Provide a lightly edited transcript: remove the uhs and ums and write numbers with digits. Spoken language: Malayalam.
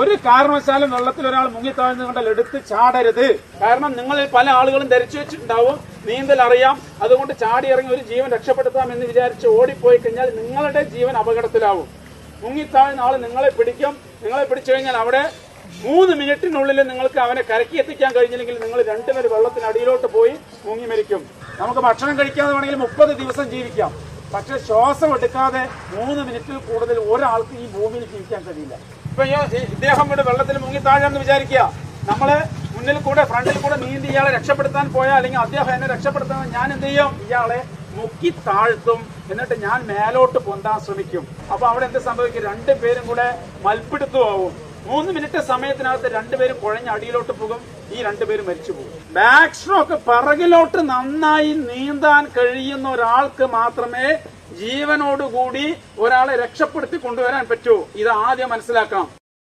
ഒരു കാരണവശാലും വെള്ളത്തിൽ ഒരാൾ മുങ്ങിത്താഴ്ന്നു കണ്ടാൽ എടുത്ത് ചാടരുത്. കാരണം നിങ്ങളിൽ പല ആളുകളും ധരിച്ചു വെച്ചിട്ടുണ്ടാവും നീന്തൽ അറിയാം, അതുകൊണ്ട് ചാടി ഇറങ്ങി ഒരു ജീവൻ രക്ഷപ്പെടുത്താം എന്ന് വിചാരിച്ച് ഓടിപ്പോയി കഴിഞ്ഞാൽ നിങ്ങളുടെ ജീവൻ അപകടത്തിലാവും. മുങ്ങിത്താഴ്ന്ന ആൾ നിങ്ങളെ പിടിക്കും. നിങ്ങളെ പിടിച്ചു കഴിഞ്ഞാൽ അവിടെ 3 മിനിറ്റിനുള്ളിൽ നിങ്ങൾക്ക് അവനെ കരക്കി എത്തിക്കാൻ കഴിഞ്ഞില്ലെങ്കിൽ നിങ്ങൾ രണ്ടുപേർ വെള്ളത്തിനടിയിലോട്ട് പോയി മുങ്ങി മരിക്കും. നമുക്ക് ഭക്ഷണം കഴിക്കാതെ വേണമെങ്കിൽ 30 ദിവസം ജീവിക്കാം. പക്ഷെ ശ്വാസം എടുക്കാതെ 3 മിനിറ്റിൽ കൂടുതൽ ഒരാൾക്ക് ഈ ഭൂമിയിൽ ജീവിക്കാൻ കഴിയില്ല. ഇപ്പൊ ഇദ്ദേഹം ഇവിടെ വെള്ളത്തിൽ മുങ്ങി താഴാന്ന് വിചാരിക്കുക. നമ്മള് മുന്നിൽ കൂടെ ഫ്രണ്ടിൽ കൂടെ നീന്തി ഇയാളെ രക്ഷപ്പെടുത്താൻ പോയാൽ, അല്ലെങ്കിൽ അദ്ദേഹം എന്നെ രക്ഷപ്പെടുത്താൻ, ഞാൻ എന്ത് ചെയ്യും? ഇയാളെ മുക്കി താഴ്ത്തും. എന്നിട്ട് ഞാൻ മേലോട്ട് പൊന്താൻ ശ്രമിക്കും. അപ്പൊ അവിടെ എന്ത് സംഭവിക്കും? രണ്ടുപേരും കൂടെ മൽപ്പിടുത്തമാവും. 3 മിനിറ്റ് സമയത്തിനകത്ത് രണ്ടുപേരും കുഴഞ്ഞ അടിയിലോട്ട് പോകും. ഈ രണ്ടുപേരും മരിച്ചു പോകും. ബാക്ക് സ്ട്രോക്ക്, പിറകിലോട്ട് നന്നായി നീന്താൻ കഴിയുന്ന ഒരാൾക്ക് മാത്രമേ ജീവനോടുകൂടി ഒരാളെ രക്ഷപ്പെടുത്തി കൊണ്ടുവരാൻ പറ്റൂ. ഇത് ആദ്യം മനസ്സിലാക്കണം.